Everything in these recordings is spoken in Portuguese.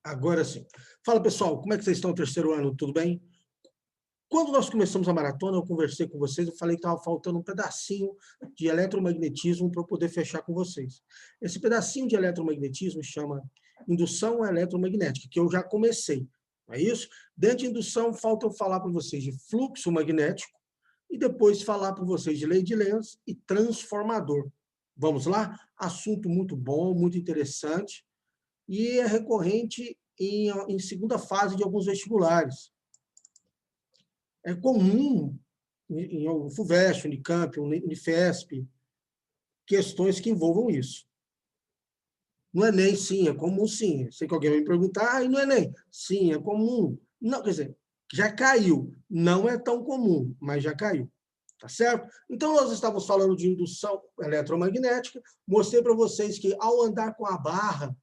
Agora sim. Fala, pessoal, como é que vocês estão no terceiro ano? Tudo bem? Quando nós começamos a maratona, eu conversei com vocês, eu falei que estava faltando um pedacinho de eletromagnetismo para eu poder fechar com vocês. Esse pedacinho de eletromagnetismo chama indução eletromagnética, que eu já comecei. Não é isso? Dentro de indução, falta eu falar para vocês de fluxo magnético e depois falar para vocês de lei de Lenz e transformador. Vamos lá? Assunto muito bom, muito interessante e é recorrente em segunda fase de alguns vestibulares. É comum em FUVEST, Unicamp, Unifesp, questões que envolvam isso. No Enem, sim, é comum, sim. Sei que alguém vai me perguntar, e no Enem? Sim, é comum. Não, quer dizer, já caiu. Não é tão comum, mas já caiu. Tá certo? Então, nós estávamos falando de indução eletromagnética. Mostrei para vocês que, ao andar com a barra,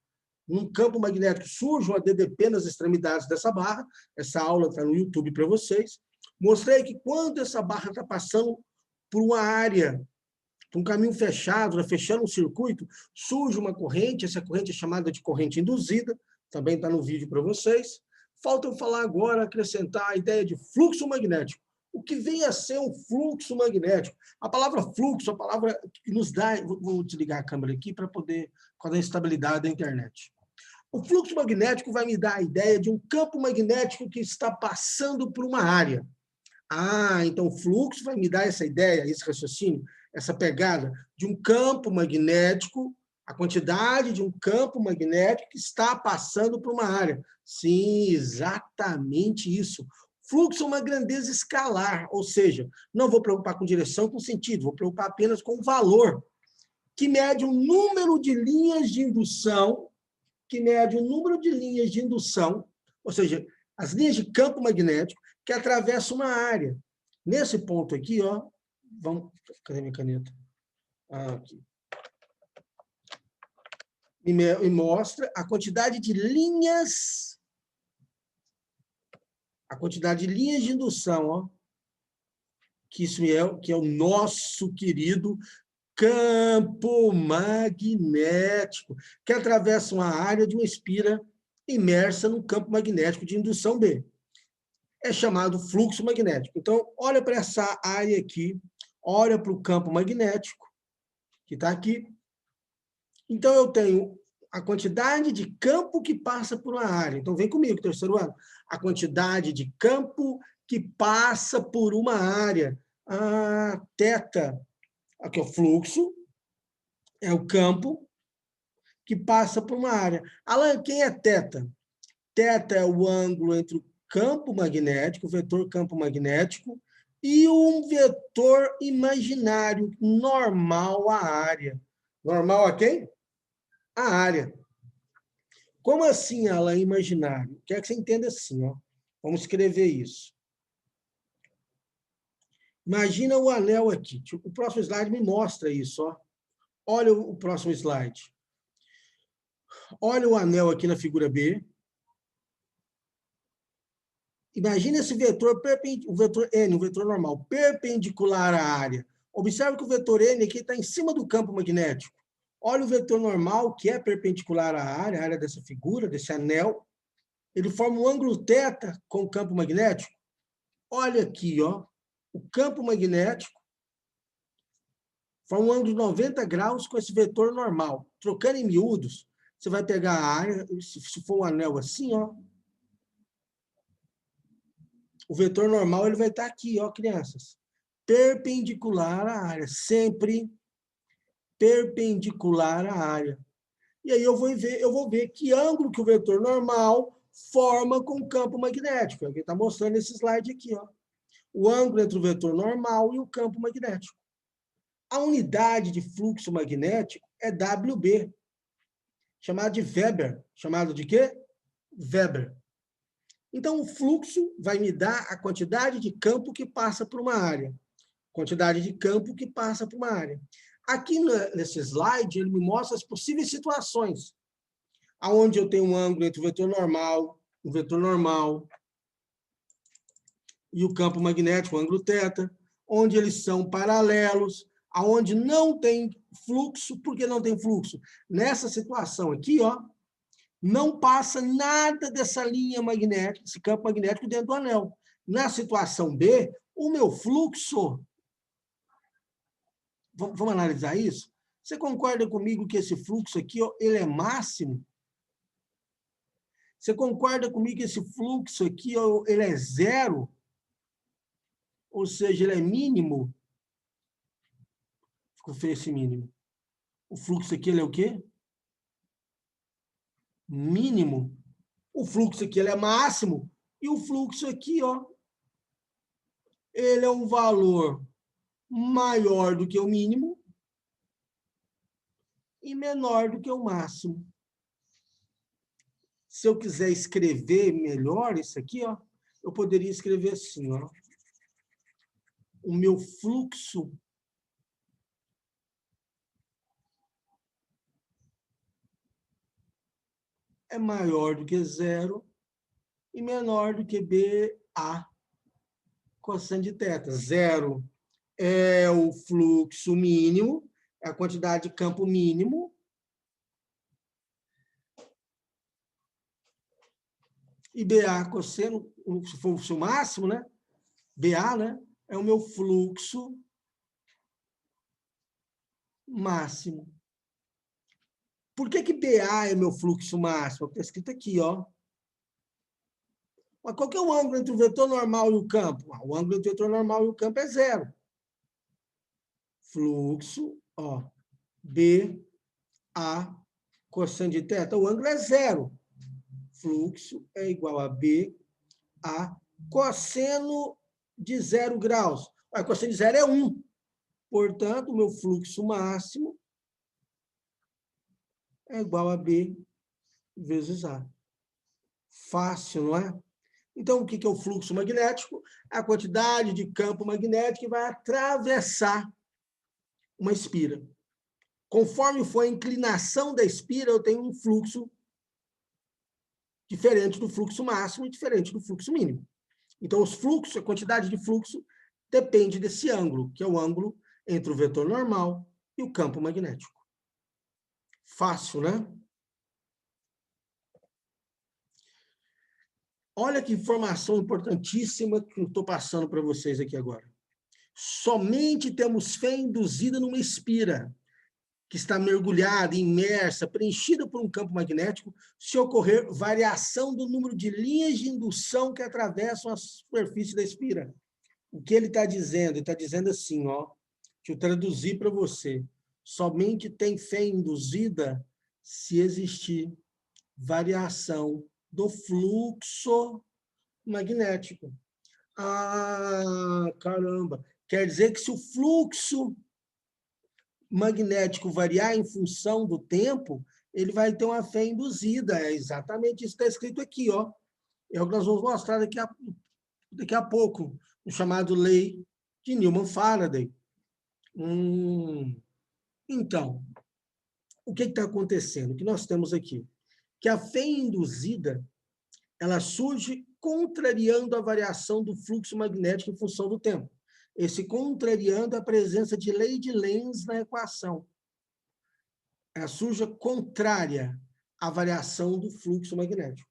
num campo magnético, surge uma DDP nas extremidades dessa barra. Essa aula está no YouTube para vocês. Mostrei que quando essa barra está passando por uma área, por um caminho fechado, fechando um circuito, surge uma corrente, essa corrente é chamada de corrente induzida, também está no vídeo para vocês. Falta eu falar agora, acrescentar a ideia de fluxo magnético. O que vem a ser um fluxo magnético? A palavra fluxo, a palavra que nos dá... Vou desligar a câmera aqui para poder, com a instabilidade da internet. O fluxo magnético vai me dar a ideia de um campo magnético que está passando por uma área. Então o fluxo vai me dar essa ideia, esse raciocínio, essa pegada de um campo magnético, a quantidade de um campo magnético que está passando por uma área. Sim, exatamente isso. Fluxo é uma grandeza escalar, ou seja, não vou preocupar com direção, com sentido, vou preocupar apenas com o valor, que mede um número de linhas de indução, ou seja, as linhas de campo magnético que atravessam uma área. Nesse ponto aqui, ó, cadê minha caneta? Aqui. E mostra a quantidade de linhas, de indução, ó, que é o nosso querido campo magnético, que atravessa uma área de uma espira imersa no campo magnético de indução B. É chamado fluxo magnético. Então, olha para essa área aqui, olha para o campo magnético, que está aqui. Então, eu tenho a quantidade de campo que passa por uma área. Então, vem comigo, terceiro ano. A quantidade de campo que passa por uma área. Θ, aqui é o fluxo, é o campo que passa por uma área. Alan, quem é θ? Θ é o ângulo entre o campo magnético, o vetor campo magnético, e um vetor imaginário, normal à área. Normal a quem? A área. Como assim, Alan, imaginário? Quero que você entenda assim, ó. Vamos escrever isso. Imagina o anel aqui. O próximo slide me mostra isso, ó. Olha o próximo slide. Olha o anel aqui na figura B. Imagina esse vetor, o vetor N, o vetor normal, perpendicular à área. Observe que o vetor N aqui está em cima do campo magnético. Olha o vetor normal, que é perpendicular à área, a área dessa figura, desse anel. Ele forma um ângulo θ com o campo magnético. Olha aqui, ó, o campo magnético forma um ângulo de 90 graus com esse vetor normal. Trocando em miúdos, você vai pegar a área, se for um anel assim, ó, o vetor normal ele vai estar aqui, ó, crianças. Perpendicular à área, sempre perpendicular à área. E aí eu vou ver que ângulo que o vetor normal forma com o campo magnético. Alguém está mostrando esse slide aqui, ó. O ângulo entre o vetor normal e o campo magnético. A unidade de fluxo magnético é WB, chamado de Weber. Chamado de quê? Weber. Então, o fluxo vai me dar a quantidade de campo que passa por uma área. Quantidade de campo que passa por uma área. Aqui nesse slide, ele me mostra as possíveis situações, onde eu tenho um ângulo entre o vetor normal e o campo magnético, o ângulo θ, onde eles são paralelos, aonde não tem fluxo. Por que não tem fluxo? Nessa situação aqui, ó, Não passa nada dessa linha magnética, esse campo magnético dentro do anel. Na situação B, o meu fluxo... Vamos analisar isso? Você concorda comigo que esse fluxo aqui, ó, ele é máximo? Você concorda comigo que esse fluxo aqui, ó, ele é zero? Ou seja, ele é mínimo? Ficou feio esse mínimo. O fluxo aqui, ele é o quê? Mínimo. O fluxo aqui, ele é máximo. E o fluxo aqui, ó, ele é um valor maior do que o mínimo e menor do que o máximo. Se eu quiser escrever melhor isso aqui, ó, eu poderia escrever assim, ó. O meu fluxo é maior do que zero e menor do que BA cosseno de θ. Zero é o fluxo mínimo, é a quantidade de campo mínimo. E BA cosseno, se for o máximo, né? BA, né? É o meu fluxo máximo. Por que BA é meu fluxo máximo? Está escrito aqui, ó. Mas qual que é o ângulo entre o vetor normal e o campo? O ângulo entre o vetor normal e o campo é zero. Fluxo, ó, BA cosseno de θ. O ângulo é zero. Fluxo é igual a BA cosseno de 0 graus. A cosseno de zero é 1. Portanto, o meu fluxo máximo é igual a B vezes A. Fácil, não é? Então, o que é o fluxo magnético? A quantidade de campo magnético que vai atravessar uma espira. Conforme for a inclinação da espira, eu tenho um fluxo diferente do fluxo máximo e diferente do fluxo mínimo. Então, os fluxos, a quantidade de fluxo, depende desse ângulo, que é o ângulo entre o vetor normal e o campo magnético. Fácil, né? Olha que informação importantíssima que eu estou passando para vocês aqui agora. Somente temos fé induzida numa espira, que está mergulhada, imersa, preenchida por um campo magnético, se ocorrer variação do número de linhas de indução que atravessam a superfície da espira. O que ele está dizendo? Ele está dizendo assim, ó, deixa eu traduzir para você. Somente tem fé induzida se existir variação do fluxo magnético. Ah, caramba! Quer dizer que se o fluxo magnético variar em função do tempo, ele vai ter uma fé induzida. É exatamente isso que está escrito aqui, ó. É o que nós vamos mostrar daqui a pouco, o chamado lei de Newman-Faraday. Então, o que está acontecendo? O que nós temos aqui? Que a fé induzida, ela surge contrariando a variação do fluxo magnético em função do tempo. Esse contrariando a presença de lei de Lenz na equação. Ela surge contrária à variação do fluxo magnético.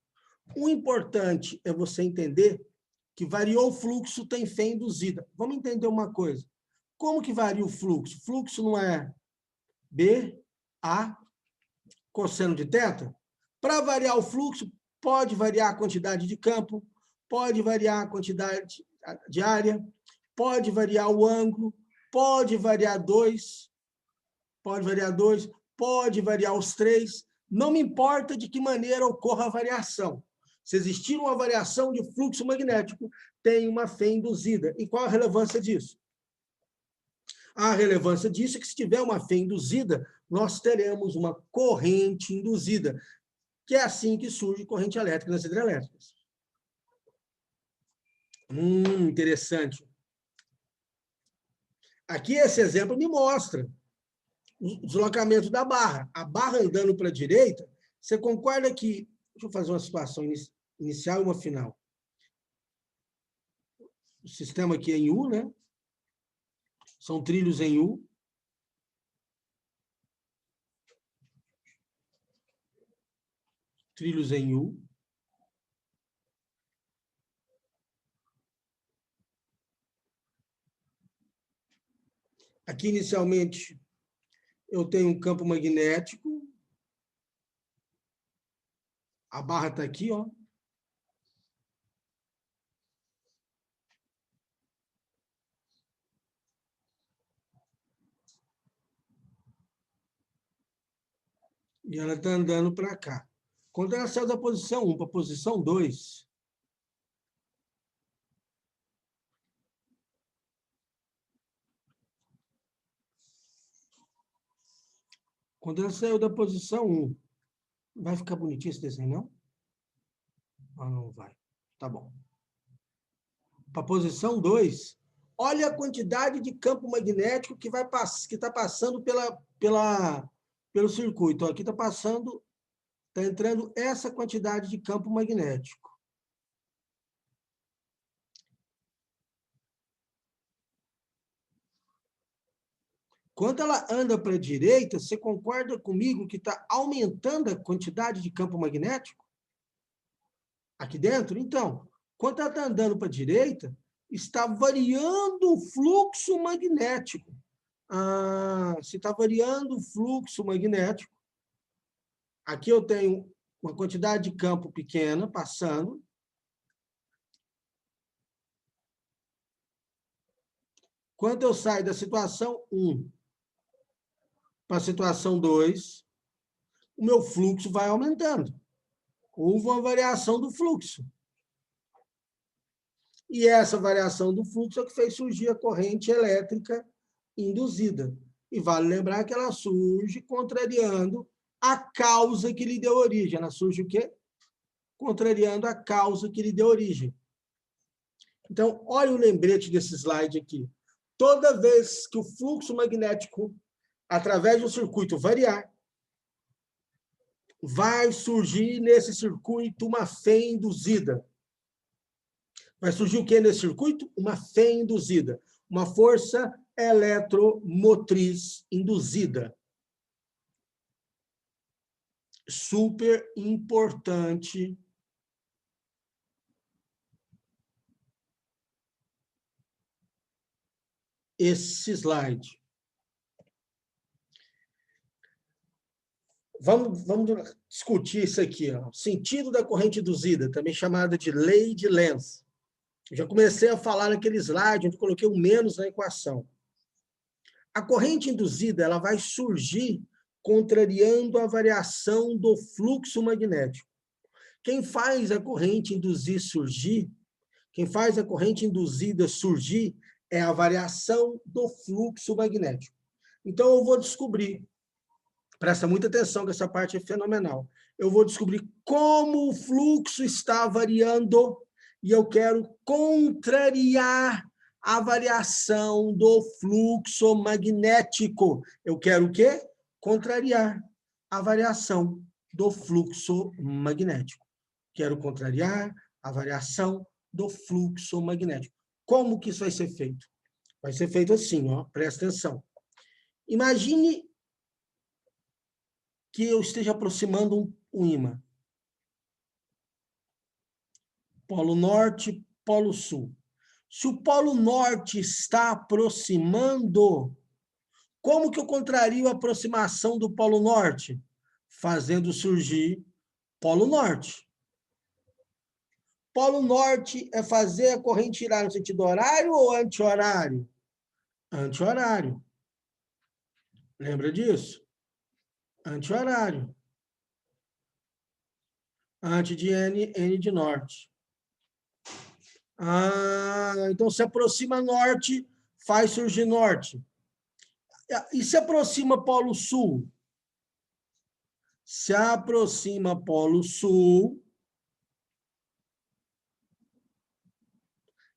O importante é você entender que variou o fluxo, tem fé induzida. Vamos entender uma coisa. Como que varia o fluxo? Fluxo não é B, A, cosseno de θ? Para variar o fluxo, pode variar a quantidade de campo, pode variar a quantidade de área, pode variar o ângulo, pode variar 2, pode variar os 3, não me importa de que maneira ocorra a variação. Se existir uma variação de fluxo magnético, tem uma fé induzida. E qual a relevância disso? A relevância disso é que, se tiver uma fé induzida, nós teremos uma corrente induzida, que é assim que surge corrente elétrica nas hidrelétricas. Interessante. Aqui esse exemplo me mostra o deslocamento da barra. A barra andando para a direita, você concorda que... Deixa eu fazer uma situação inicial e uma final. O sistema aqui é em U, né? São trilhos em U. trilhos em U. Aqui, inicialmente, eu tenho um campo magnético. A barra está aqui, ó. E ela está andando para cá. Quando ela saiu da posição 1 para a posição 2, quando ela saiu da posição 1, vai ficar bonitinho esse desenho, não? Ah, não vai. Tá bom. Para a posição 2, olha a quantidade de campo magnético que está passando pelo circuito. Aqui está passando, está entrando essa quantidade de campo magnético. Quando ela anda para a direita, você concorda comigo que está aumentando a quantidade de campo magnético? Aqui dentro? Então, quando ela está andando para a direita, está variando o fluxo magnético. Se está variando o fluxo magnético, aqui eu tenho uma quantidade de campo pequena passando. Quando eu saio da situação 1 para a situação 2, o meu fluxo vai aumentando. Houve uma variação do fluxo. E essa variação do fluxo é o que fez surgir a corrente elétrica induzida. E vale lembrar que ela surge contrariando a causa que lhe deu origem. Ela surge o quê? Contrariando a causa que lhe deu origem. Então, olha o lembrete desse slide aqui. Toda vez que o fluxo magnético, através do circuito, variar, vai surgir nesse circuito uma fé induzida. Vai surgir o que nesse circuito? Uma fé induzida. Uma força eletromotriz induzida. Super importante esse slide. Vamos discutir isso aqui. Ó. Sentido da corrente induzida, também chamada de lei de Lenz. Já comecei a falar naquele slide onde coloquei um menos na equação. A corrente induzida ela vai surgir contrariando a variação do fluxo magnético. Quem faz a corrente induzir surgir, quem faz a corrente induzida surgir é a variação do fluxo magnético. Então, eu vou descobrir, presta muita atenção que essa parte é fenomenal, eu vou descobrir como o fluxo está variando e eu quero contrariar a variação do fluxo magnético. Eu quero o quê? Contrariar a variação do fluxo magnético. Quero contrariar a variação do fluxo magnético. Como que isso vai ser feito? Vai ser feito assim, ó, presta atenção. Imagine que eu esteja aproximando um ímã. Polo norte, polo sul. Se o polo norte está aproximando, como que eu contrario a aproximação do polo norte? Fazendo surgir polo norte. Polo norte é fazer a corrente girar no sentido horário ou anti-horário? Anti-horário. Lembra disso? Anti-horário. Anti de N, N de norte. Então se aproxima norte, faz surgir norte. E se aproxima polo sul? Se aproxima polo sul.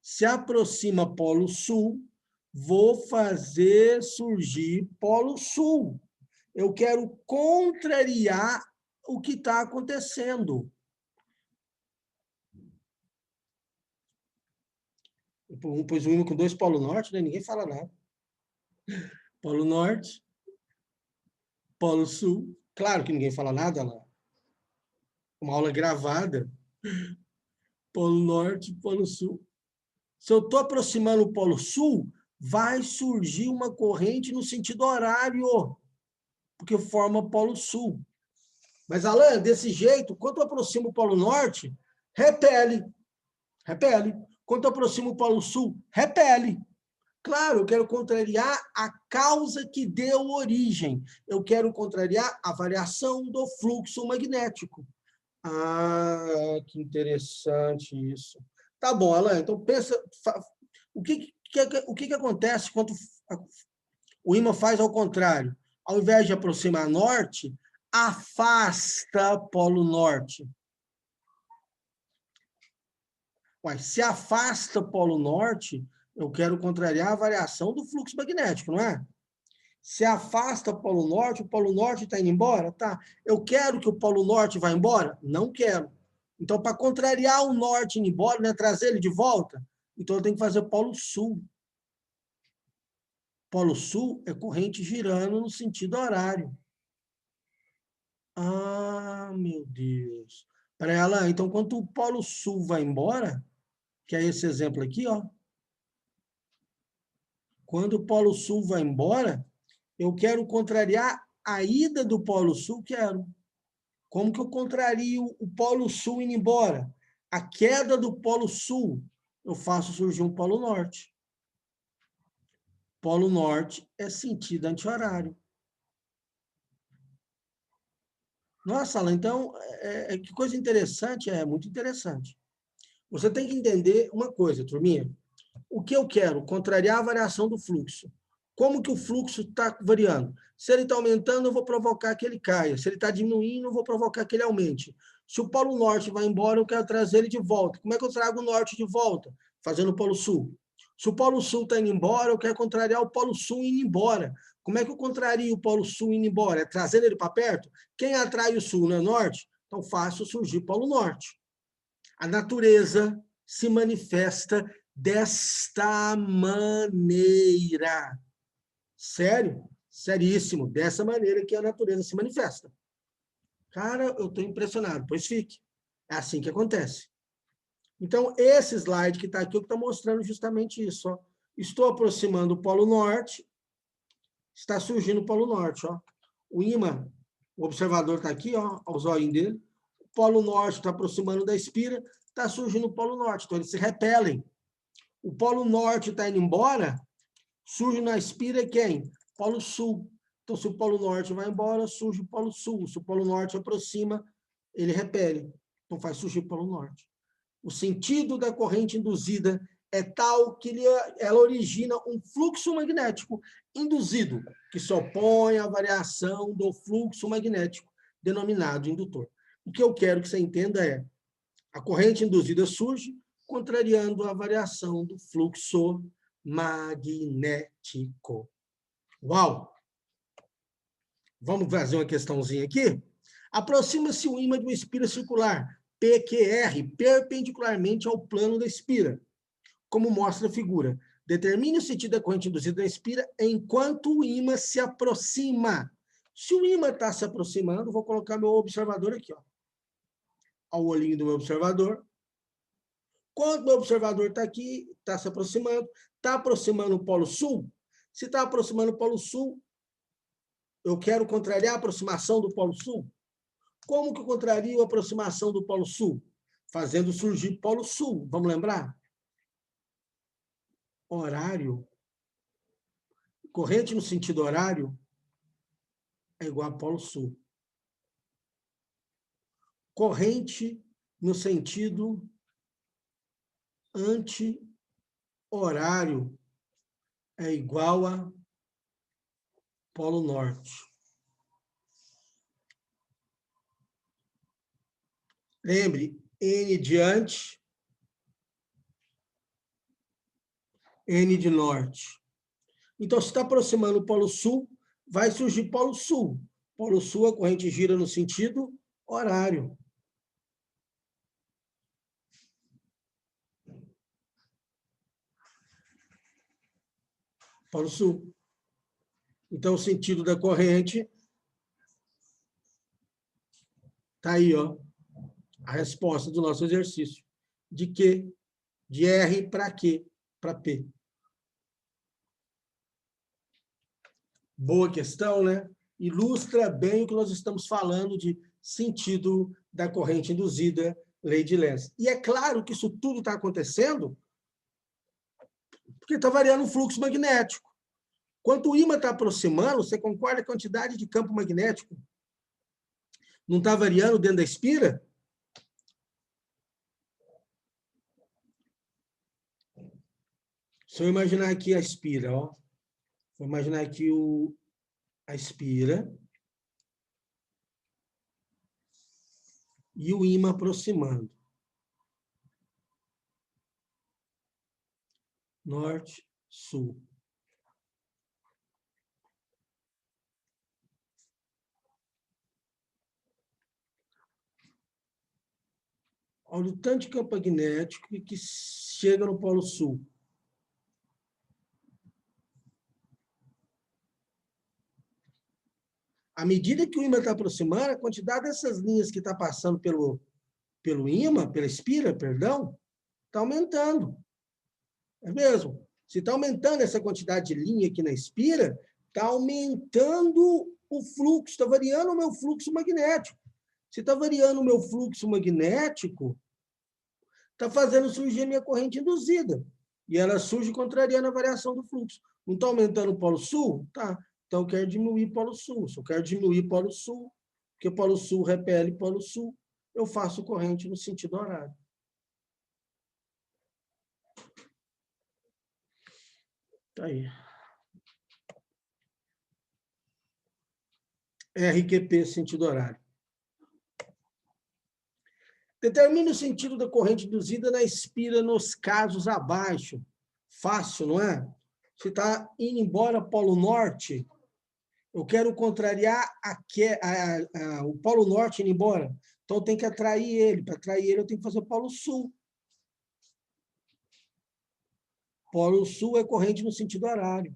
Se aproxima polo sul, vou fazer surgir polo sul. Eu quero contrariar o que está acontecendo. Pois um com dois polos norte, né? Ninguém fala nada. Polo norte, polo sul. Claro que ninguém fala nada lá. uma aula gravada, Polo Norte, Polo Sul. Se eu estou aproximando o Polo Sul, vai surgir uma corrente no sentido horário, porque forma Polo Sul. Mas, Alan, desse jeito, quando eu aproximo o Polo Norte, repele. Repele. Quando eu aproximo o Polo Sul, repele. Claro, eu quero contrariar a causa que deu origem. Eu quero contrariar a variação do fluxo magnético. Ah, que interessante isso. Tá bom, Alan, então pensa, o que acontece quando o ímã faz ao contrário? Ao invés de aproximar norte, afasta polo norte. Ué, se afasta polo norte, eu quero contrariar a variação do fluxo magnético, não é? Se afasta o Polo Norte está indo embora? Tá. Eu quero que o Polo Norte vá embora? Não quero. Então, para contrariar o Norte indo embora, né, trazer ele de volta, então eu tenho que fazer o Polo Sul. Polo Sul é corrente girando no sentido horário. Ah, meu Deus. Para ela, então, quando o Polo Sul vai embora, que é esse exemplo aqui, ó. Quando o Polo Sul vai embora, eu quero contrariar a ida do Polo Sul, quero. Como que eu contrario o Polo Sul indo embora? A queda do Polo Sul, eu faço surgir um Polo Norte. Polo Norte é sentido anti-horário. Nossa, Alan, então, que coisa interessante, é muito interessante. Você tem que entender uma coisa, turminha. O que eu quero? Contrariar a variação do fluxo. Como que o fluxo está variando? Se ele está aumentando, eu vou provocar que ele caia. Se ele está diminuindo, eu vou provocar que ele aumente. Se o Polo Norte vai embora, eu quero trazer ele de volta. Como é que eu trago o Norte de volta? Fazendo o Polo Sul. Se o Polo Sul está indo embora, eu quero contrariar o Polo Sul indo embora. Como é que eu contrario o Polo Sul indo embora? É trazendo ele para perto? Quem atrai o Sul, não é Norte? Então, faço surgir o Polo Norte. A natureza se manifesta desta maneira. Sério? Seríssimo. Dessa maneira que a natureza se manifesta. Cara, eu estou impressionado. Pois fique. É assim que acontece. Então, esse slide que está aqui, eu estou mostrando justamente isso. Ó. Estou aproximando o Polo Norte, está surgindo o Polo Norte. Ó. O ímã, o observador está aqui, ó, aos olhos dele. O Polo Norte está aproximando da espira, está surgindo o Polo Norte. Então, eles se repelem. O Polo Norte está indo embora, surge na espira quem? Polo Sul. Então, se o Polo Norte vai embora, surge o Polo Sul. Se o Polo Norte aproxima, ele repele. Então, faz surgir o Polo Norte. O sentido da corrente induzida é tal que ela origina um fluxo magnético induzido, que se opõe à variação do fluxo magnético, denominado indutor. O que eu quero que você entenda é, a corrente induzida surge, contrariando a variação do fluxo magnético. Uau! Vamos fazer uma questãozinha aqui? Aproxima-se o ímã de uma espira circular, PQR, perpendicularmente ao plano da espira, como mostra a figura. Determine o sentido da corrente induzida na espira enquanto o ímã se aproxima. Se o ímã está se aproximando, vou colocar meu observador aqui, ó. Ao olhinho do meu observador. Quando o observador está aqui, está se aproximando, está aproximando o Polo Sul. Se está aproximando o Polo Sul, eu quero contrariar a aproximação do Polo Sul. Como que eu contrario a aproximação do Polo Sul? Fazendo surgir Polo Sul. Vamos lembrar? Horário. Corrente no sentido horário é igual a Polo Sul. Corrente no sentido anti-horário é igual a Polo Norte. Lembre, N de anti, N de norte. Então, se está aproximando o Polo Sul, vai surgir Polo Sul. Polo Sul, a corrente gira no sentido horário. Polo Sul. Então, o sentido da corrente está aí, ó. a resposta do nosso exercício. De Q, de R para Q, para P. Boa questão, né? Ilustra bem o que nós estamos falando de sentido da corrente induzida, lei de Lenz. E é claro que isso tudo está acontecendo porque está variando o fluxo magnético. Quanto o ímã está aproximando, você concorda que a quantidade de campo magnético não está variando dentro da espira? Se eu imaginar aqui a espira, ó. Vou imaginar aqui a espira e o ímã aproximando. Norte, sul. Olha o tanto de campo magnético que chega no Polo Sul. À medida que o ímã está aproximando, a quantidade dessas linhas que está passando pelo ímã, pela espira, perdão, está aumentando. É mesmo? Se está aumentando essa quantidade de linha aqui na espira, está aumentando o fluxo, está variando o meu fluxo magnético. Se está variando o meu fluxo magnético, está fazendo surgir a minha corrente induzida. E ela surge contrariando a variação do fluxo. Não está aumentando o Polo Sul? Tá. Então, eu quero diminuir o Polo Sul. Se eu quero diminuir o Polo Sul, porque o Polo Sul repele Polo Sul, eu faço corrente no sentido horário. Tá aí. RQP, sentido horário. Determine o sentido da corrente induzida na espira nos casos abaixo. Fácil, não é? Se está indo embora Polo Norte, eu quero contrariar o Polo Norte indo embora. Então, eu tenho que atrair ele. Para atrair ele, eu tenho que fazer o Polo Sul. Polo Sul é corrente no sentido horário.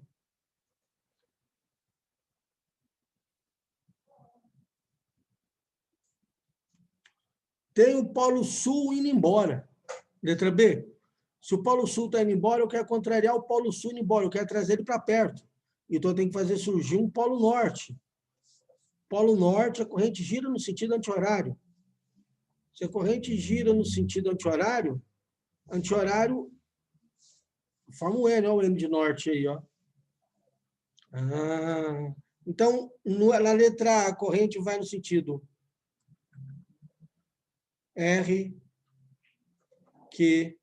Tem o Polo Sul indo embora. Letra B. Se o Polo Sul está indo embora, eu quero contrariar o Polo Sul indo embora. Eu quero trazer ele para perto. Então, eu tenho que fazer surgir um Polo Norte. Polo Norte, a corrente gira no sentido anti-horário. Se a corrente gira no sentido anti-horário, forma um N, olha o N de norte aí, ó. Então, na letra A, a corrente vai no sentido R, Q,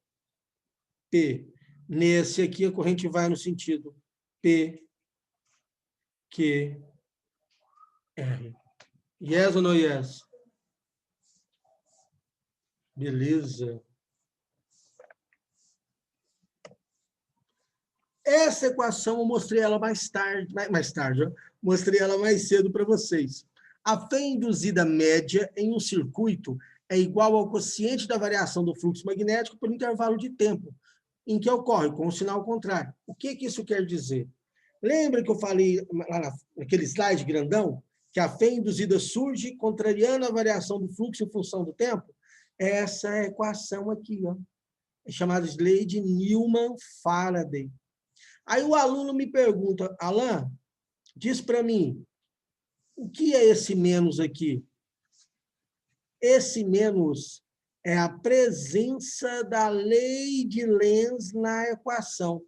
P. Nesse aqui, a corrente vai no sentido P, Q, R. Yes ou no yes? Beleza. Essa equação eu mostrei ela mais tarde, ó, mostrei ela mais cedo para vocês. A fé induzida média em um circuito é igual ao quociente da variação do fluxo magnético por intervalo de tempo em que ocorre com o sinal contrário. O que isso quer dizer? Lembra que eu falei lá naquele slide grandão que a fé induzida surge contrariando a variação do fluxo em função do tempo? Essa é a equação aqui, ó, é chamada de lei de Newman-Faraday. Aí o aluno me pergunta, Alain, diz para mim, o que é esse menos aqui? Esse menos é a presença da lei de Lenz na equação.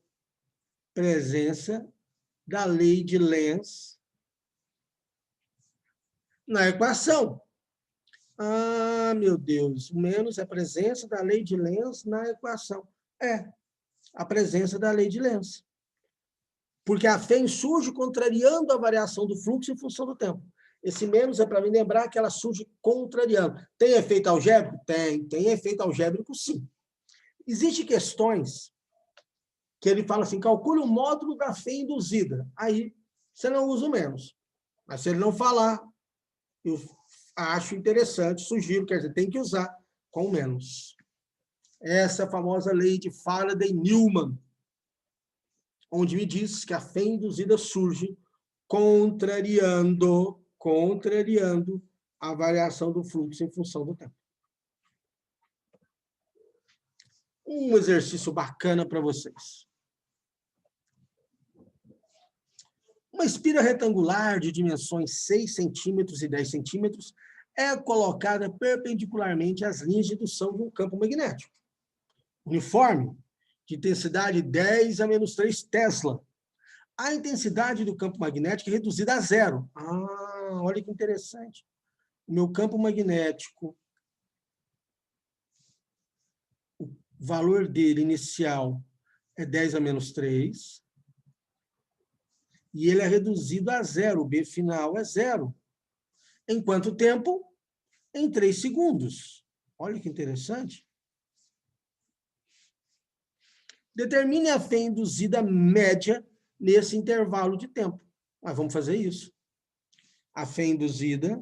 Presença da lei de Lenz na equação. Ah, meu Deus, o menos é a presença da lei de Lenz na equação. É, a presença da lei de Lenz. Porque a FEM surge contrariando a variação do fluxo em função do tempo. Esse menos é para me lembrar que ela surge contrariando. Tem efeito algébrico? Tem efeito algébrico, sim. Existem questões que ele fala assim, calcule o módulo da FEM induzida. Aí você não usa o menos. Mas se ele não falar, eu acho interessante, sugiro, quer dizer, tem que usar com menos. Essa é a famosa lei de Faraday-Newman, onde me diz que a fé induzida surge contrariando a variação do fluxo em função do tempo. Um exercício bacana para vocês. Uma espira retangular de dimensões 6 centímetros e 10 centímetros é colocada perpendicularmente às linhas de indução de um campo magnético uniforme, de intensidade 10 a menos 3 Tesla. A intensidade do campo magnético é reduzida a zero. Ah, olha que interessante. O meu campo magnético, o valor dele inicial é 10 a menos 3, e ele é reduzido a zero, o B final é zero. Em quanto tempo? Em 3 segundos. Olha que interessante. Determine a fé induzida média nesse intervalo de tempo. Mas vamos fazer isso. A fé induzida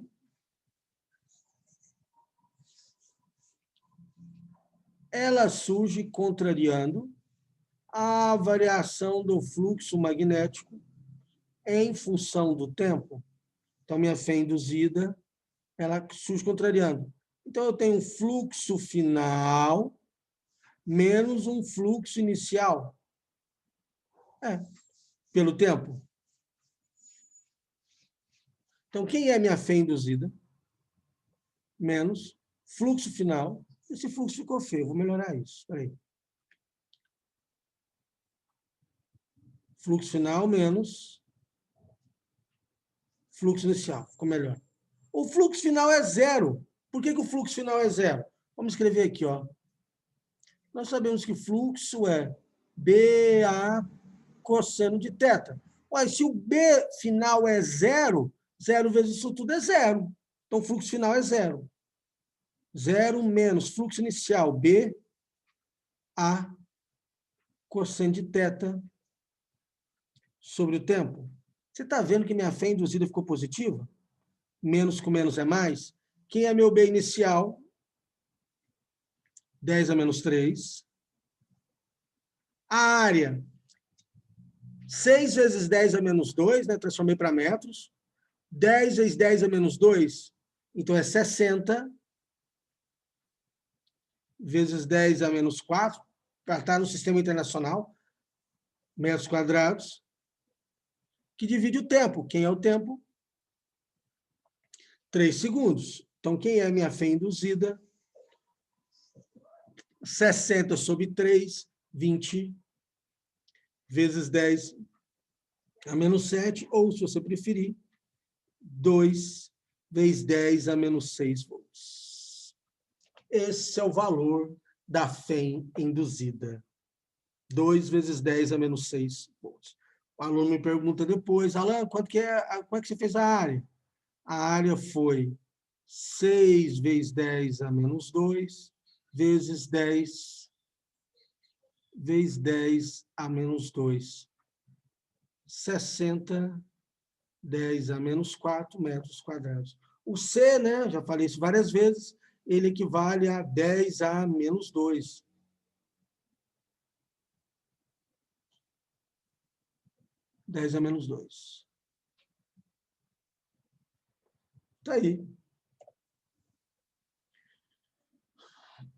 ela surge contrariando a variação do fluxo magnético em função do tempo. Então, minha fé induzida, ela surge contrariando. Então, eu tenho um fluxo final menos um fluxo inicial. Pelo tempo. Então, quem é minha fé induzida? Menos fluxo final. Esse fluxo ficou feio, vou melhorar isso. Espera aí. Fluxo final menos fluxo inicial. Ficou melhor. O fluxo final é zero. Por que o fluxo final é zero? Vamos escrever aqui, ó. Nós sabemos que fluxo é BA cosseno de θ. Ué, se o B final é zero, zero vezes isso tudo é zero. Então, o fluxo final é zero. Zero menos fluxo inicial, B, A, cosseno de θ, sobre o tempo. Você está vendo que minha fé induzida ficou positiva? Menos com menos é mais. Quem é meu B inicial? 10 a menos 3. A área, 6 vezes 10 a menos 2, né? Transformei para metros. 10 vezes 10 a menos 2, então é 60. Vezes 10 a menos 4, para estar no sistema internacional, metros quadrados, que divide o tempo. Quem é o tempo? 3 segundos. Então, quem é a minha fé induzida? 60 sobre 3, 20, vezes 10 a menos 7, ou, se você preferir, 2 vezes 10 a menos 6 volts. Esse é o valor da fé induzida. 2 vezes 10 a menos 6 volts. O aluno me pergunta depois, Alan, como é que você fez a área? A área foi 6 vezes 10 a menos 2, vezes 10 vezes 10 a menos 2. 60, 10 a menos 4 metros quadrados. O C, né, já falei isso várias vezes, ele equivale a 10 a menos 2. Dez a menos 2. Está aí.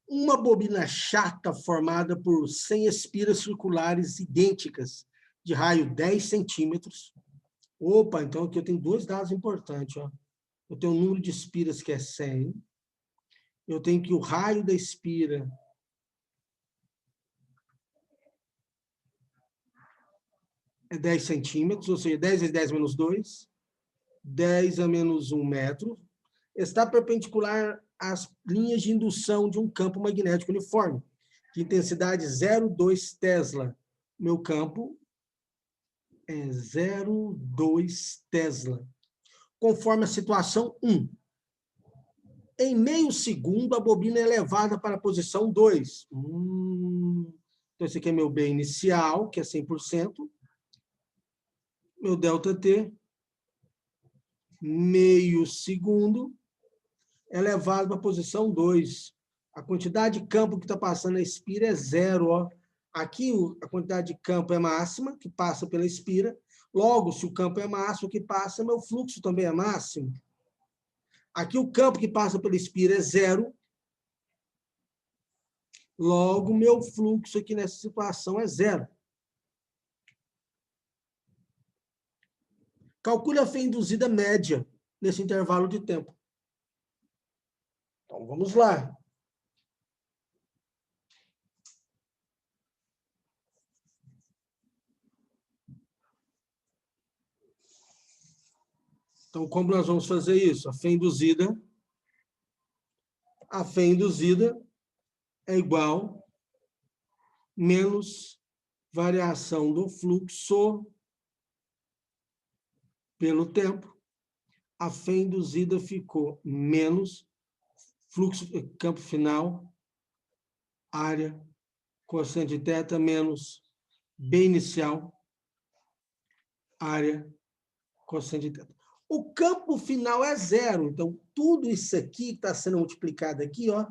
Uma bobina chata formada por 100 espiras circulares idênticas, de raio 10 centímetros. Opa, então aqui eu tenho dois dados importantes. Ó. Eu tenho o número de espiras, que é 100. Eu tenho que o raio da espira é 10 centímetros, ou seja, 10 vezes 10 menos 2, 10 a menos 1 metro. Está perpendicular às linhas de indução de um campo magnético uniforme, de intensidade 0,2 Tesla. Meu campo é 0,2 Tesla. Conforme a situação 1. Em meio segundo, a bobina é levada para a posição 2. Então, esse aqui é meu B inicial, que é 100%. Meu ΔT, meio segundo, é levado para a posição 2. A quantidade de campo que está passando na espira é zero. Ó. Aqui, a quantidade de campo é máxima, que passa pela espira. Logo, se o campo é máximo, o que passa, meu fluxo também é máximo. Aqui, o campo que passa pela espira é zero. Logo, meu fluxo aqui nessa situação é zero. Calcule a fé induzida média nesse intervalo de tempo. Então, vamos lá. Então, como nós vamos fazer isso? A fé induzida é igual menos variação do fluxo pelo tempo. A fé induzida ficou menos fluxo, campo final, área, quociente de θ, menos B inicial, área, quociente de θ. O campo final é zero, então tudo isso aqui que está sendo multiplicado aqui, ó,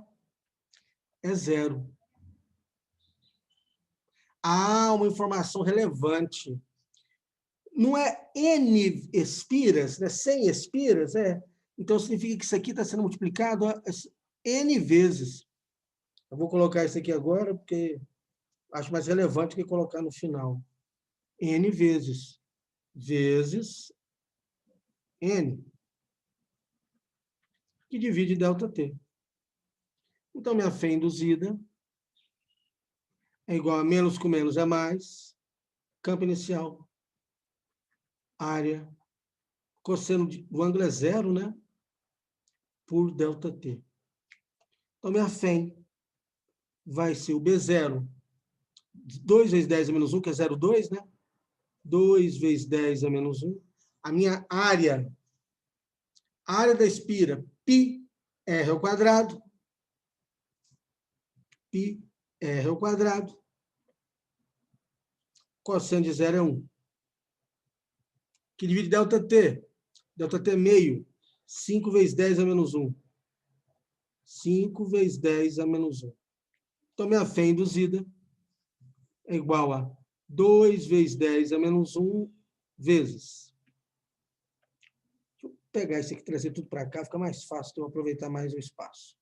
é zero. Ah, uma informação relevante. Não é N espiras, né? 100 espiras, é. Então significa que isso aqui está sendo multiplicado N vezes. Eu vou colocar isso aqui agora, porque acho mais relevante que colocar no final. N vezes N, que divide ΔT. Então, minha fé induzida é igual a menos com menos é mais, campo inicial, área, cosseno do ângulo é zero, né? Por ΔT. Então, minha fé vai ser o B0, 2 vezes 10 a menos 1, que é 0,2, né? 2 vezes 10 a menos 1. A minha área da espira, πr ao quadrado, πr ao quadrado, cosseno de 0 é 1. Que divide ΔT. ΔT é meio. 5 vezes 10 a menos 1. 5 vezes 10 a menos 1. Então, minha fé induzida é igual a 2 vezes 10 a menos 1 vezes. Deixa eu pegar isso aqui e trazer tudo para cá, fica mais fácil, então eu aproveitar mais o espaço.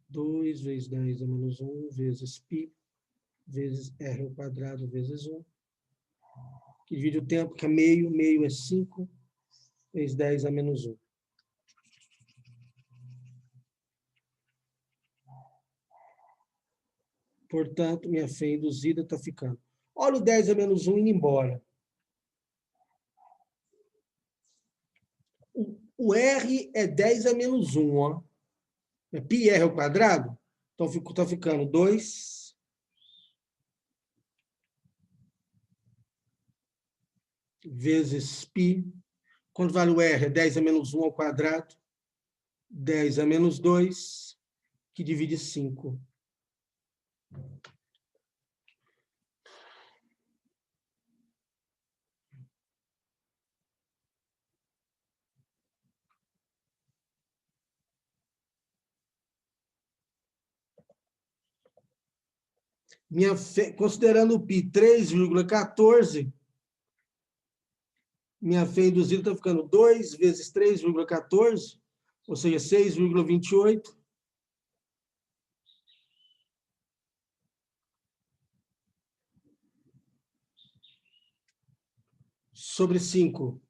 2 vezes 10 a menos 1 vezes π vezes r ao quadrado vezes 1. Que divide o tempo, que é meio. Meio é 5 vezes 10 a menos 1. Portanto, minha fé induzida está ficando. Olha o 10 a menos 1 indo embora. O R é 10 a menos 1, ó. É πr ao quadrado. Então, está ficando 2 vezes π. Quanto vale o R? É 10 a menos 1 ao quadrado. 10 a menos 2, que divide 5. Considerando o π 3,14, minha fé induzida está ficando 2 vezes 3,14, ou seja, 6,28. Sobre 5.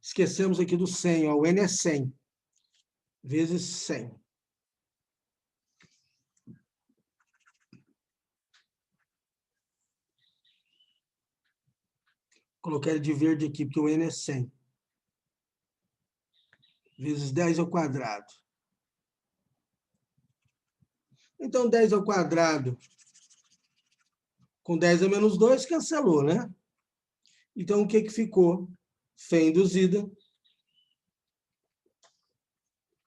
Esquecemos aqui do 100, ó, o N é 100, vezes 100. Coloquei ele de verde aqui, porque o N é 100. Vezes 10 ao quadrado. Então, 10 ao quadrado com 10 a menos 2, cancelou, né? Então, o que ficou? Fé induzida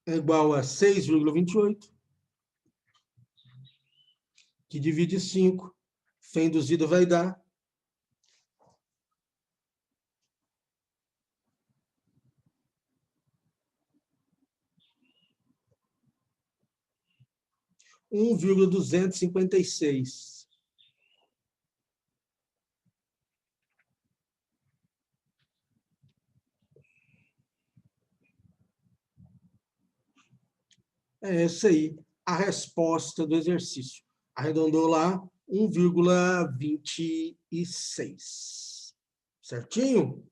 é igual a 6,28, que divide 5. Fé induzida vai dar 1,256. É essa aí, a resposta do exercício. Arredondou lá 1,26. Certinho?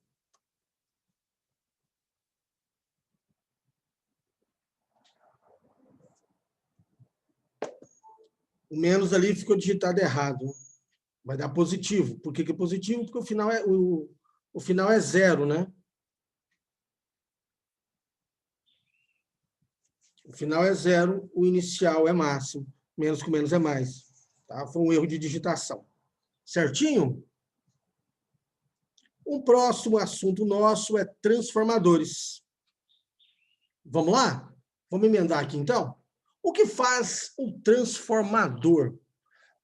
O menos ali ficou digitado errado. Vai dar positivo. Por que que é positivo? Porque o final é zero, né? O final é zero, o inicial é máximo. Menos com menos é mais. Tá? Foi um erro de digitação. Certinho? Um próximo assunto nosso é transformadores. Vamos lá? Vamos emendar aqui, então? O que faz um transformador? O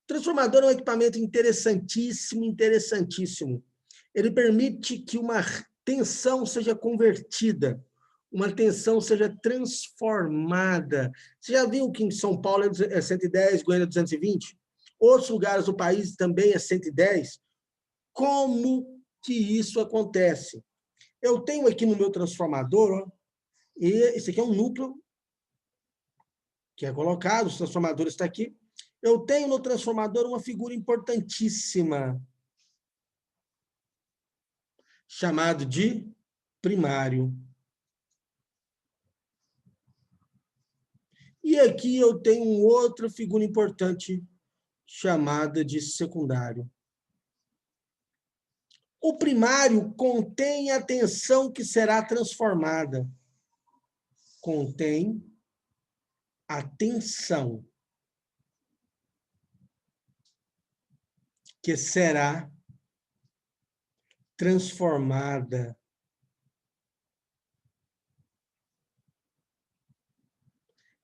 transformador é um equipamento interessantíssimo, interessantíssimo. Ele permite que uma tensão seja convertida, uma tensão seja transformada. Você já viu que em São Paulo é 110, Goiânia é 220? Outros lugares do país também é 110? Como que isso acontece? Eu tenho aqui no meu transformador, ó, e esse aqui é um núcleo que é colocado, os transformadores estão aqui. Eu tenho no transformador uma figura importantíssima, chamado de primário. E aqui eu tenho outra figura importante, chamada de secundário. O primário contém a tensão que será transformada. Contém a tensão que será transformada.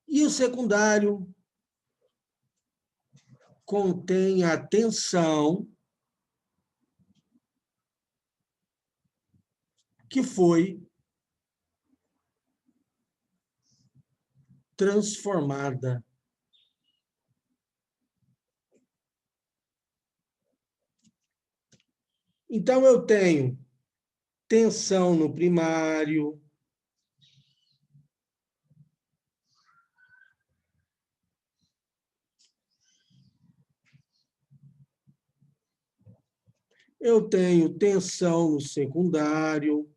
E o secundário contém a tensão que foi transformada. Então, eu tenho tensão no primário, eu tenho tensão no secundário,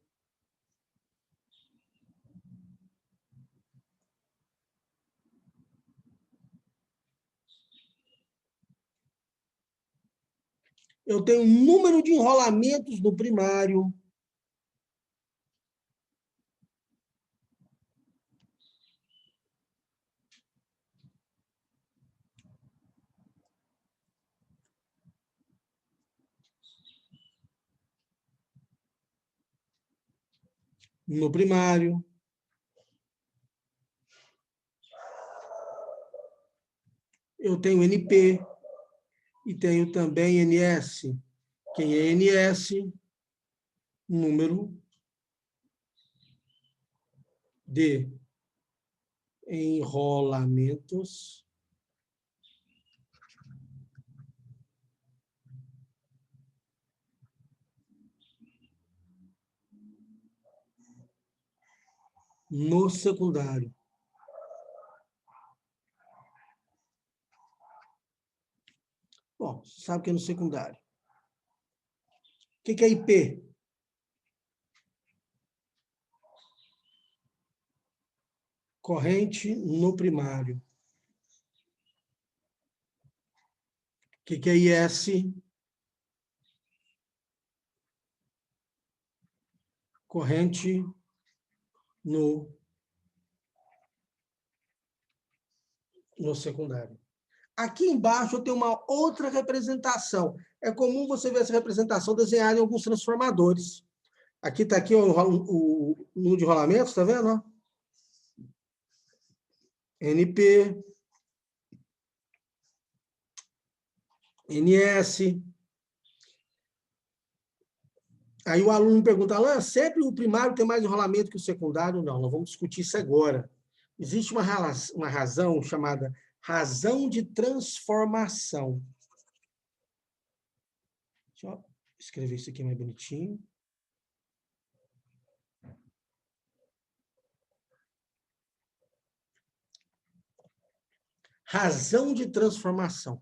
eu tenho número de enrolamentos no primário, no primário, eu tenho NP e tenho também NS. Quem é NS? Número de enrolamentos no secundário. Bom, você sabe que é no secundário. O que é IP? Corrente no primário. O que é IS? Corrente no secundário. Aqui embaixo eu tenho uma outra representação. É comum você ver essa representação desenhada em alguns transformadores. Aqui está aqui o número de rolamentos, está vendo? NP, NS. Aí o aluno me pergunta, Alain, sempre o primário tem mais enrolamento que o secundário? Não, nós vamos discutir isso agora. Existe uma razão chamada razão de transformação. Deixa eu escrever isso aqui mais bonitinho. Razão de transformação.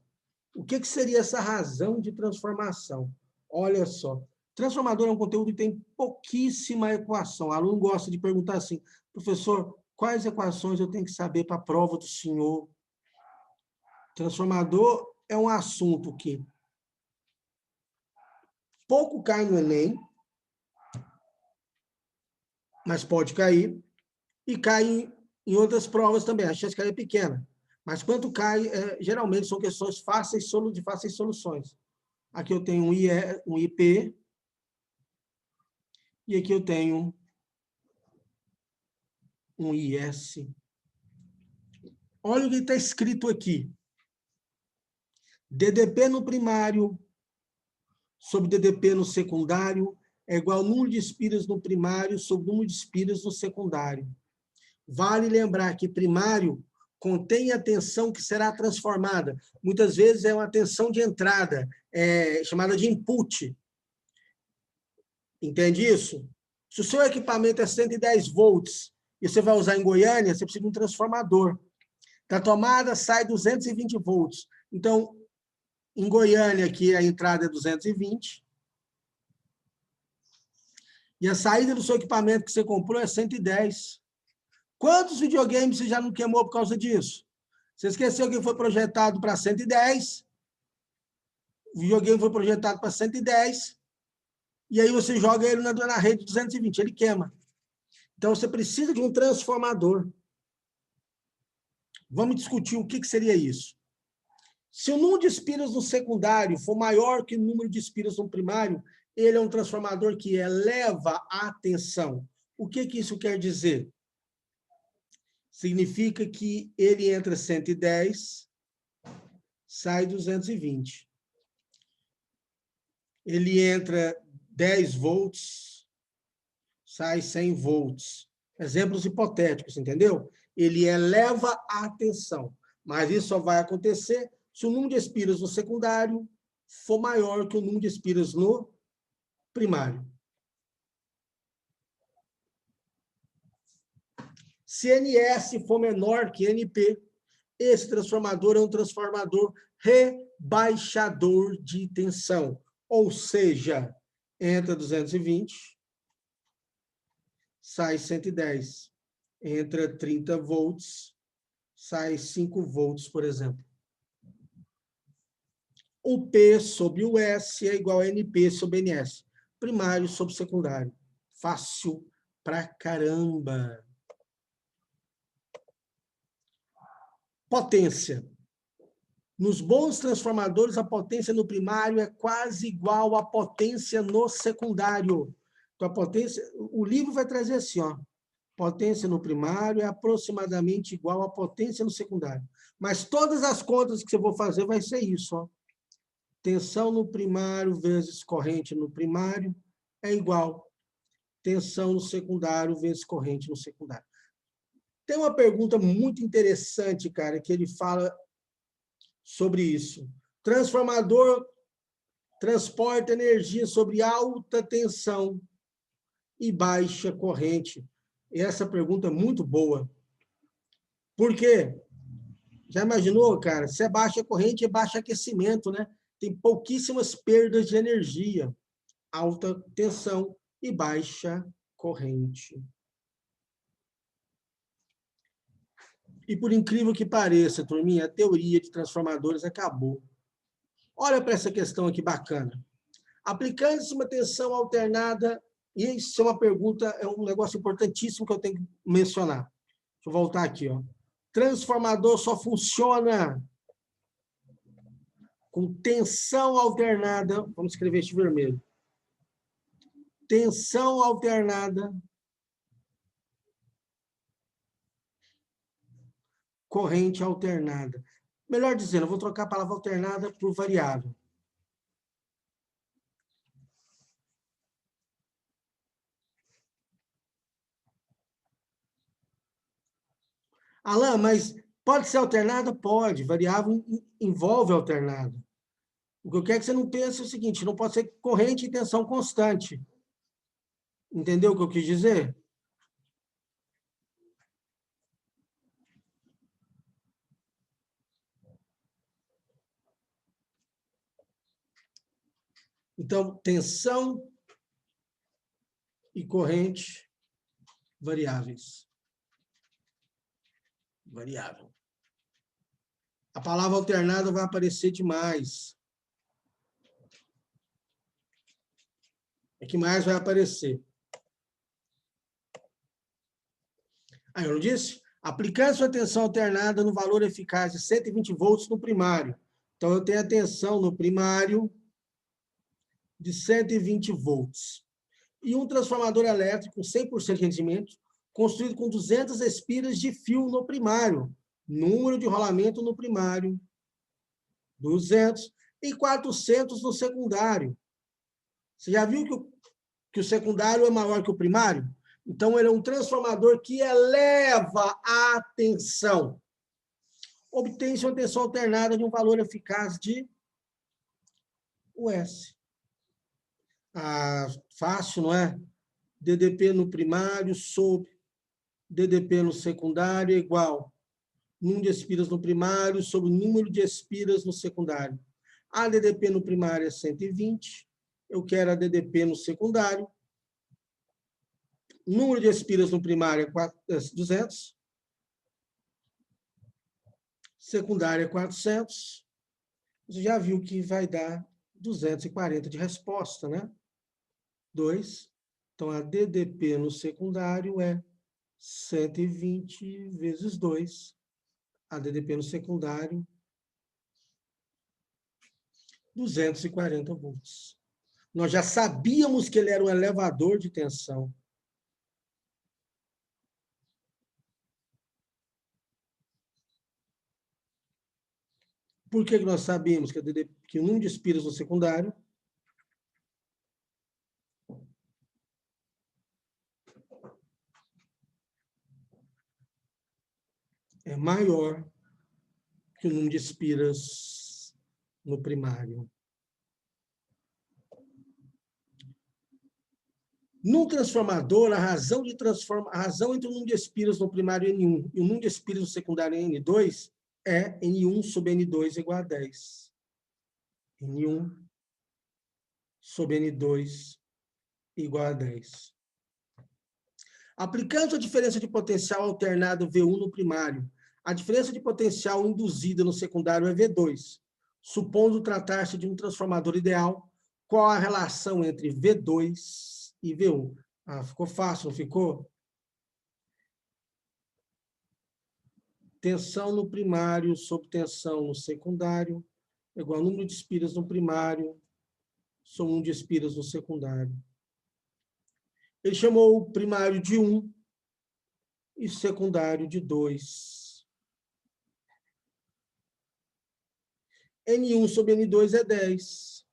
O que seria essa razão de transformação? Olha só. Transformador é um conteúdo que tem pouquíssima equação. O aluno gosta de perguntar assim, professor, quais equações eu tenho que saber para a prova do senhor? Transformador é um assunto que pouco cai no Enem, mas pode cair, e cai em outras provas também. A chance de cair é pequena. Mas quanto cai, geralmente são questões fáceis, de fáceis soluções. Aqui eu tenho um IP, e aqui eu tenho um IS. Olha o que está escrito aqui. DDP no primário sobre DDP no secundário é igual ao número de espiras no primário sobre número de espiras no secundário. Vale lembrar que primário contém a tensão que será transformada. Muitas vezes é uma tensão de entrada, chamada de input. Entende isso? Se o seu equipamento é 110 volts e você vai usar em Goiânia, você precisa de um transformador. Da tomada sai 220 volts. Então, em Goiânia, aqui a entrada é 220. E a saída do seu equipamento que você comprou é 110. Quantos videogames você já não queimou por causa disso? Você esqueceu que foi projetado para 110, o videogame foi projetado para 110, e aí você joga ele na rede 220, ele queima. Então, você precisa de um transformador. Vamos discutir o que seria isso. Se o número de espiras no secundário for maior que o número de espiras no primário, ele é um transformador que eleva a tensão. O que isso quer dizer? Significa que ele entra 110, sai 220. Ele entra 10 volts, sai 100 volts. Exemplos hipotéticos, entendeu? Ele eleva a tensão, mas isso só vai acontecer se o número de espiras no secundário for maior que o número de espiras no primário. Se NS for menor que NP, esse transformador é um transformador rebaixador de tensão. Ou seja, entra 220, sai 110. Entra 30 volts, sai 5 volts, por exemplo. O P sobre o S é igual a NP sobre NS. Primário sobre secundário. Fácil pra caramba. Potência. Nos bons transformadores, a potência no primário é quase igual à potência no secundário. Então, a potência, o livro vai trazer assim, ó, potência no primário é aproximadamente igual à potência no secundário. Mas todas as contas que você for fazer vai ser isso, ó. Tensão no primário vezes corrente no primário é igual tensão no secundário vezes corrente no secundário. Tem uma pergunta muito interessante, cara, que ele fala sobre isso. Transformador transporta energia sobre alta tensão e baixa corrente. E essa pergunta é muito boa. Por quê? Já imaginou, cara? Se é baixa corrente, é baixo aquecimento, né? Tem pouquíssimas perdas de energia. Alta tensão e baixa corrente. E por incrível que pareça, turminha, a teoria de transformadores acabou. Olha para essa questão aqui bacana. Aplicando-se uma tensão alternada, e isso é uma pergunta, é um negócio importantíssimo que eu tenho que mencionar. Deixa eu voltar aqui, ó. Transformador só funciona com tensão alternada, vamos escrever este vermelho. Tensão alternada, corrente alternada. Melhor dizendo, eu vou trocar a palavra alternada por variável. Alain, mas pode ser alternada? Pode. Variável envolve alternado. O que eu quero que você não pense é o seguinte, não pode ser corrente e tensão constante. Entendeu o que eu quis dizer? Então, tensão e corrente variáveis. Variável. A palavra alternada vai aparecer demais. É que mais vai aparecer. Aí eu não disse? Aplicando sua tensão alternada no valor eficaz de 120 volts no primário. Então, eu tenho a tensão no primário de 120 volts. E um transformador elétrico com 100% de rendimento, construído com 200 espiras de fio no primário. Número de rolamento no primário, 200, e 400 no secundário. Você já viu que o secundário é maior que o primário? Então, ele é um transformador que eleva a tensão. Obtém-se uma tensão alternada de um valor eficaz de US. Fácil, não é? DDP no primário sobre DDP no secundário é igual número de espiras no primário sobre o número de espiras no secundário. A DDP no primário é 120, eu quero a DDP no secundário. Número de espiras no primário é 200, secundário é 400. Você já viu que vai dar 240 de resposta, né? 2. Então, a DDP no secundário é 120 vezes 2. A DDP no secundário, 240 volts. Nós já sabíamos que ele era um elevador de tensão. Por que nós sabíamos que o número de espiras no secundário é maior que o número de espiras no primário? No transformador, a razão entre o número de espiras no primário N1 e o número de espiras no secundário N2 é N1 sobre N2 igual a 10. N1 sobre N2 igual a 10. Aplicando a diferença de potencial alternado V1 no primário, a diferença de potencial induzida no secundário é V2. Supondo tratar-se de um transformador ideal, qual a relação entre V2 e V1? Ficou fácil, não ficou? Tensão no primário sobre tensão no secundário é igual ao número de espiras no primário sobre número de espiras no secundário. Ele chamou o primário de 1 e secundário de 2. N1 sobre N2 é 10.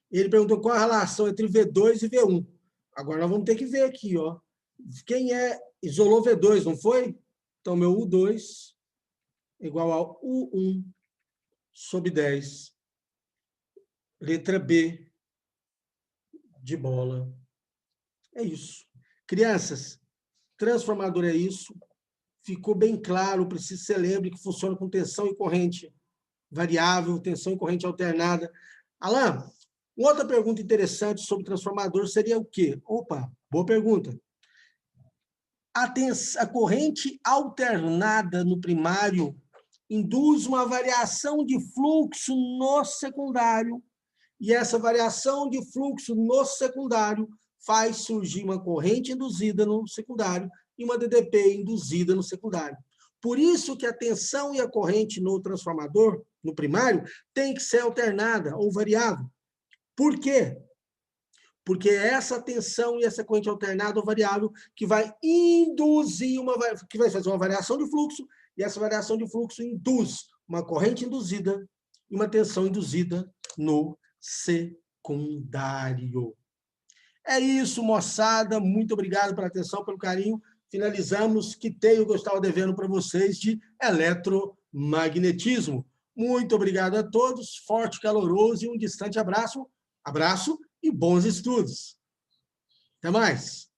Ele perguntou qual a relação entre V2 e V1. Agora nós vamos ter que ver aqui, ó. Quem isolou V2, não foi? Então, meu U2 igual ao U1 sobre 10. Letra B de bola. É isso. Crianças, transformador é isso. Ficou bem claro, preciso que você lembre que funciona com tensão e corrente variável, tensão e corrente alternada. Alain, outra pergunta interessante sobre transformador seria o quê? Opa, boa pergunta. A corrente alternada no primário induz uma variação de fluxo no secundário, e essa variação de fluxo no secundário faz surgir uma corrente induzida no secundário e uma DDP induzida no secundário. Por isso que a tensão e a corrente no transformador, no primário, tem que ser alternada ou variável. Por quê? Porque é essa tensão e essa corrente alternada ou variável que vai induzir que vai fazer uma variação de fluxo, e essa variação de fluxo induz uma corrente induzida e uma tensão induzida no secundário. É isso, moçada. Muito obrigado pela atenção, pelo carinho. Finalizamos. Quitei o que eu estava devendo para vocês de eletromagnetismo. Muito obrigado a todos. Forte, caloroso e um distante abraço. Abraço e bons estudos. Até mais.